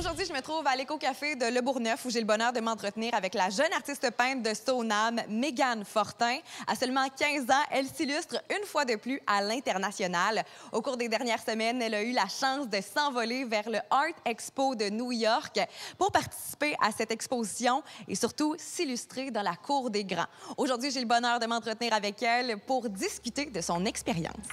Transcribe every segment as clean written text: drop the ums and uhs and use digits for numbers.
Aujourd'hui, je me trouve à l'Éco-Café de Le Bourgneuf où j'ai le bonheur de m'entretenir avec la jeune artiste peintre de Stoneham, Mégane Fortin. À seulement 15 ans, elle s'illustre une fois de plus à l'international. Au cours des dernières semaines, elle a eu la chance de s'envoler vers le Art Expo de New York pour participer à cette exposition et surtout s'illustrer dans la cour des grands. Aujourd'hui, j'ai le bonheur de m'entretenir avec elle pour discuter de son expérience.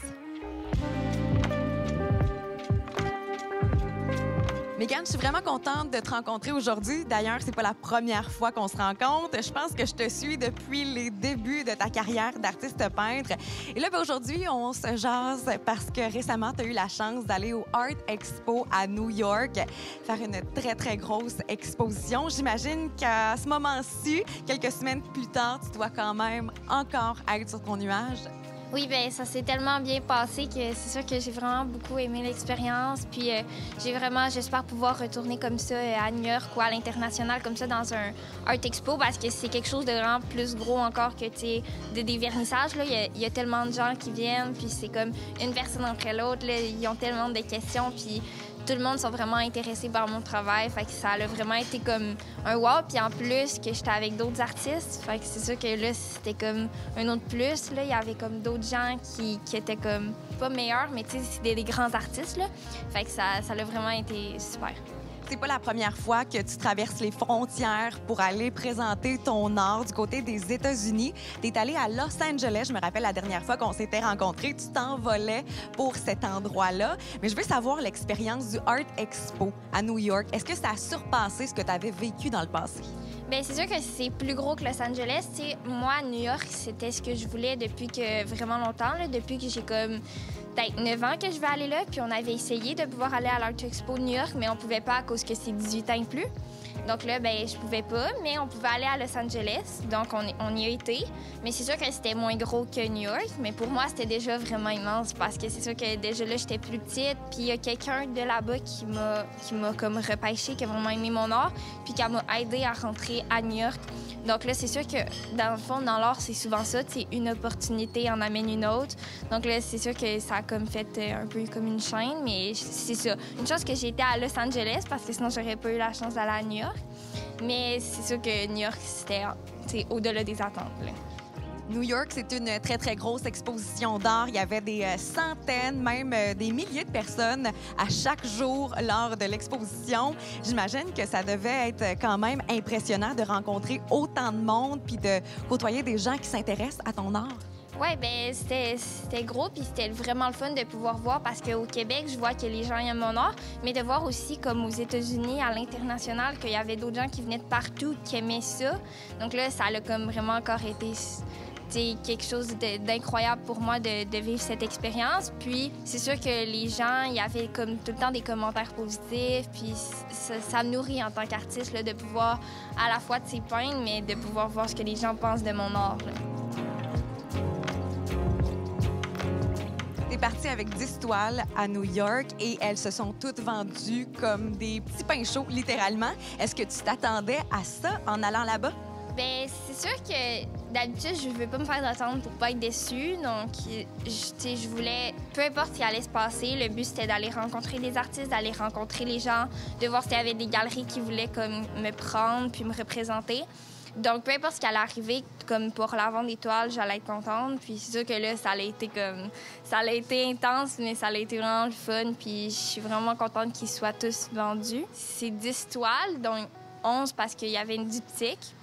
Mégane, je suis vraiment contente de te rencontrer aujourd'hui. D'ailleurs, c'est pas la première fois qu'on se rencontre. Je pense que je te suis depuis les débuts de ta carrière d'artiste peintre. Et là, aujourd'hui, on se jase parce que récemment, tu as eu la chance d'aller au Art Expo à New York, faire une très, très grosse exposition. J'imagine qu'à ce moment-ci, quelques semaines plus tard, tu dois quand même encore être sur ton nuage. Oui, bien, ça s'est tellement bien passé que c'est sûr que j'ai vraiment beaucoup aimé l'expérience. Puis j'espère pouvoir retourner comme ça à New York ou à l'international comme ça dans un Art Expo parce que c'est quelque chose de vraiment plus gros encore que, tu sais, des vernissages. Là. Il y a tellement de gens qui viennent, puis c'est comme une personne après l'autre. Ils ont tellement de questions, puis tout le monde sont vraiment intéressés par mon travail. Fait que ça a vraiment été comme un wow. Puis en plus, que j'étais avec d'autres artistes. Fait que c'est sûr que là, c'était comme un autre plus. Là, il y avait comme d'autres gens qui étaient comme pas meilleurs, mais tu sais, c'est des grands artistes. Là. Fait que ça a vraiment été super. C'est pas la première fois que tu traverses les frontières pour aller présenter ton art du côté des États-Unis. Tu es allé à Los Angeles. Je me rappelle la dernière fois qu'on s'était rencontrés, tu t'envolais pour cet endroit-là. Mais je veux savoir l'expérience du Art Expo à New York. Est-ce que ça a surpassé ce que tu avais vécu dans le passé? Bien, c'est sûr que c'est plus gros que Los Angeles. T'sais, moi, New York, c'était ce que je voulais depuis que vraiment longtemps, là, depuis que j'ai comme peut-être 9 ans que je vais aller là. Puis on avait essayé de pouvoir aller à l'Art Expo New York, mais on pouvait pas à cause que c'est 18 ans et plus. Donc là, bien, je pouvais pas, mais on pouvait aller à Los Angeles. Donc, on y a été. Mais c'est sûr que c'était moins gros que New York. Mais pour moi, c'était déjà vraiment immense parce que c'est sûr que déjà là, j'étais plus petite. Puis il y a quelqu'un de là-bas qui m'a comme repêché, qui a vraiment aimé mon art, puis qui m'a aidé à rentrer à New York. Donc là, c'est sûr que dans le fond, dans l'art, c'est souvent ça. C'est une opportunité en amène une autre. Donc là, c'est sûr que ça a comme fait un peu comme une chaîne. Mais c'est ça. Une chose que j'ai été à Los Angeles parce que sinon, j'aurais pas eu la chance d'aller à New York. Mais c'est sûr que New York, c'était au-delà des attentes. Là. New York, c'est une très, très grosse exposition d'art. Il y avait des centaines, même des milliers de personnes à chaque jour lors de l'exposition. J'imagine que ça devait être quand même impressionnant de rencontrer autant de monde puis de côtoyer des gens qui s'intéressent à ton art. Oui, bien, c'était gros, puis c'était vraiment le fun de pouvoir voir parce qu'au Québec, je vois que les gens aiment mon art, mais de voir aussi, comme aux États-Unis, à l'international, qu'il y avait d'autres gens qui venaient de partout qui aimaient ça. Donc là, ça a comme vraiment encore été quelque chose d'incroyable pour moi de vivre cette expérience. Puis c'est sûr que les gens, il y avait comme tout le temps des commentaires positifs, puis ça me nourrit en tant qu'artiste là, de pouvoir à la fois peindre, mais de pouvoir voir ce que les gens pensent de mon art. Là. T'es partie avec 10 toiles à New York et elles se sont toutes vendues comme des petits pains chauds, littéralement. Est-ce que tu t'attendais à ça en allant là-bas? Bien, c'est sûr que d'habitude, je ne veux pas me faire d'attente pour pas être déçue. Donc, je voulais, peu importe ce qui allait se passer, le but, c'était d'aller rencontrer des artistes, d'aller rencontrer les gens, de voir s'il y avait des galeries qui voulaient comme me prendre puis me représenter. Donc, peu importe ce qui allait arriver, comme pour la vente des toiles, j'allais être contente. Puis c'est sûr que là, ça a été intense, mais ça a été vraiment le fun. Puis je suis vraiment contente qu'ils soient tous vendus. C'est 10 toiles, dont 11 parce qu'il y avait une diptyque.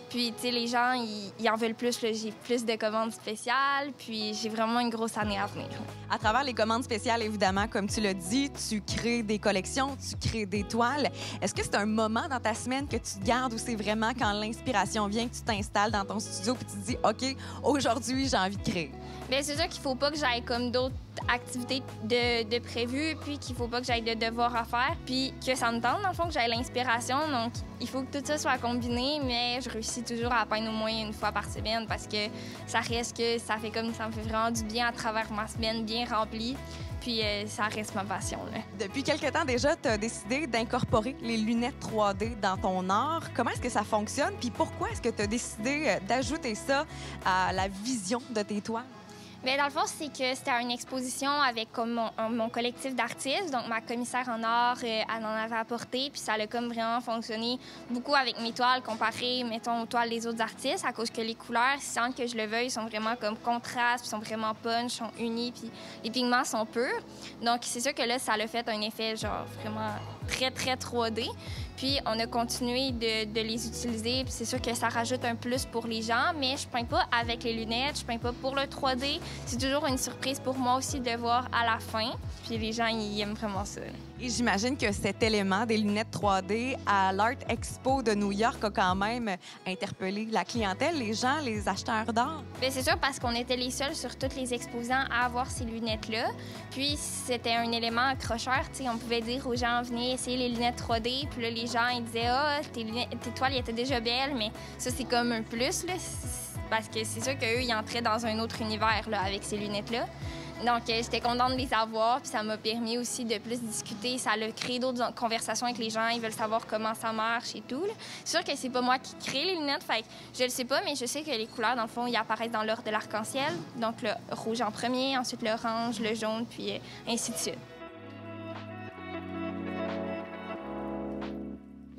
Puis, tu sais, les gens, ils en veulent plus. Là. J'ai plus de commandes spéciales, puis j'ai vraiment une grosse année à venir. À travers les commandes spéciales, évidemment, comme tu l'as dit, tu crées des collections, tu crées des toiles. Est-ce que c'est un moment dans ta semaine que tu gardes ou c'est vraiment quand l'inspiration vient que tu t'installes dans ton studio puis tu te dis, OK, aujourd'hui, j'ai envie de créer? Bien, c'est sûr qu'il faut pas que j'aille comme d'autres activités de prévues, puis qu'il faut pas que j'aille de devoirs à faire, puis que ça me tente, dans le fond, que j'aille l'inspiration. Donc, il faut que tout ça soit combiné, mais je réussis toujours à peindre au moins une fois par semaine parce que ça reste que ça me fait vraiment du bien à travers ma semaine bien remplie. Puis ça reste ma passion. Là. Depuis quelque temps déjà, tu as décidé d'incorporer les lunettes 3D dans ton art. Comment est-ce que ça fonctionne? Puis pourquoi est-ce que tu as décidé d'ajouter ça à la vision de tes toiles? Bien, dans le fond, c'est que c'était une exposition avec comme mon collectif d'artistes. Donc, ma commissaire en art, elle en avait apporté. Puis ça a comme vraiment fonctionné beaucoup avec mes toiles comparées, mettons, aux toiles des autres artistes, à cause que les couleurs, sans que je le veuille, sont vraiment comme contrastes, puis sont vraiment punch, sont unis, puis les pigments sont purs. Donc, c'est sûr que là, ça a fait un effet, genre, vraiment très, très 3D. Puis, on a continué de les utiliser. Puis, c'est sûr que ça rajoute un plus pour les gens, mais je peins pas avec les lunettes, je peins pas pour le 3D. C'est toujours une surprise pour moi aussi de voir à la fin. Puis, les gens, ils aiment vraiment ça. Et j'imagine que cet élément des lunettes 3D à l'Art Expo de New York a quand même interpellé la clientèle, les gens, les acheteurs d'art. Bien, c'est sûr parce qu'on était les seuls sur tous les exposants à avoir ces lunettes-là. Puis, c'était un élément accrocheur. Tu sais, on pouvait dire aux gens, venez essayer les lunettes 3D. Puis là, les gens, ils disaient, ah, tes toiles, ils étaient déjà belles, mais ça, c'est comme un plus, là. Parce que c'est sûr qu'eux, ils entraient dans un autre univers, là, avec ces lunettes-là. Donc, j'étais contente de les avoir, puis ça m'a permis aussi de plus discuter. Ça a créé d'autres conversations avec les gens. Ils veulent savoir comment ça marche et tout. C'est sûr que c'est pas moi qui crée les lunettes, fait que je le sais pas, mais je sais que les couleurs, dans le fond, ils apparaissent dans l'ordre de l'arc-en-ciel. Donc, le rouge en premier, ensuite l'orange, le jaune, puis ainsi de suite.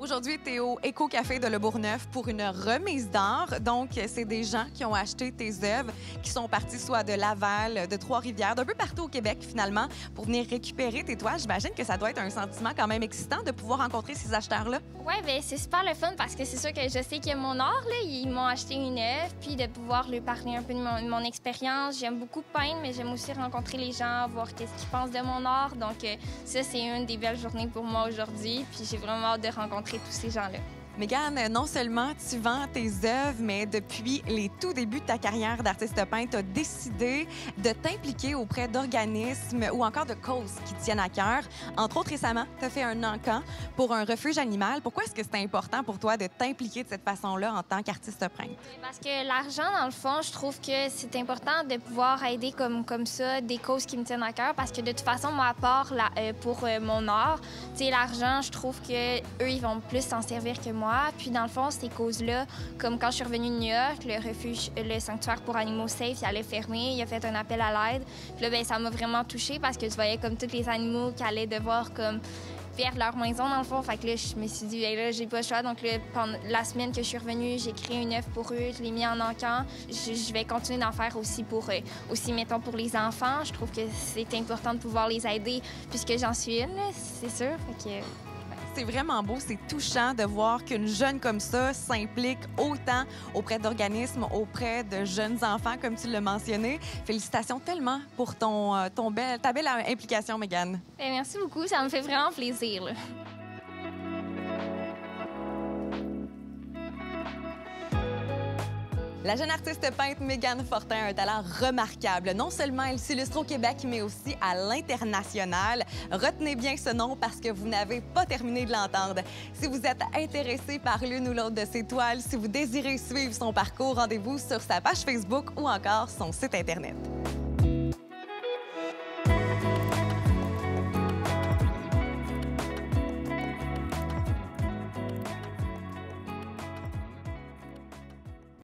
Aujourd'hui, tu es au Éco-Café de Le Bourgneuf pour une remise d'art. Donc, c'est des gens qui ont acheté tes œuvres, qui sont partis soit de Laval, de Trois-Rivières, d'un peu partout au Québec, finalement, pour venir récupérer tes toiles. J'imagine que ça doit être un sentiment quand même excitant de pouvoir rencontrer ces acheteurs-là. Oui, bien, c'est super le fun parce que c'est sûr que je sais qu'il y a mon art, là. Ils m'ont acheté une œuvre, puis de pouvoir leur parler un peu de mon expérience. J'aime beaucoup peindre, mais j'aime aussi rencontrer les gens, voir qu'est-ce qu'ils pensent de mon art. Donc, ça, c'est une des belles journées pour moi aujourd'hui. Puis j'ai vraiment hâte de rencontrer tous ces gens-là. Mégane, non seulement tu vends tes œuvres, mais depuis les tout débuts de ta carrière d'artiste peintre, tu as décidé de t'impliquer auprès d'organismes ou encore de causes qui te tiennent à cœur. Entre autres, récemment, tu as fait un encan pour un refuge animal. Pourquoi est-ce que c'est important pour toi de t'impliquer de cette façon-là en tant qu'artiste peintre? Parce que l'argent, dans le fond, je trouve que c'est important de pouvoir aider comme ça des causes qui me tiennent à cœur parce que de toute façon, moi, à part pour mon art, tu sais, l'argent, je trouve que eux, ils vont plus s'en servir que moi. Puis, dans le fond, ces causes-là, comme quand je suis revenue de New York, le refuge, le sanctuaire pour animaux safe, il allait fermer. Il a fait un appel à l'aide. Puis là, bien, ça m'a vraiment touchée parce que tu voyais comme tous les animaux qui allaient devoir comme perdre leur maison, dans le fond. Fait que là, je me suis dit, hey, là, j'ai pas le choix. Donc, là, pendant la semaine que je suis revenue, j'ai créé une œuvre pour eux. Je l'ai mis en encan. Je vais continuer d'en faire aussi mettons, pour les enfants. Je trouve que c'est important de pouvoir les aider puisque j'en suis une, là, c'est sûr. Fait que... C'est vraiment beau, c'est touchant de voir qu'une jeune comme ça s'implique autant auprès d'organismes, auprès de jeunes enfants, comme tu l'as mentionné. Félicitations tellement pour ta belle implication, Mégane. Bien, merci beaucoup, ça me fait vraiment plaisir, là. La jeune artiste peintre Mégane Fortin a un talent remarquable. Non seulement elle s'illustre au Québec, mais aussi à l'international. Retenez bien ce nom parce que vous n'avez pas terminé de l'entendre. Si vous êtes intéressé par l'une ou l'autre de ses toiles, si vous désirez suivre son parcours, rendez-vous sur sa page Facebook ou encore son site Internet.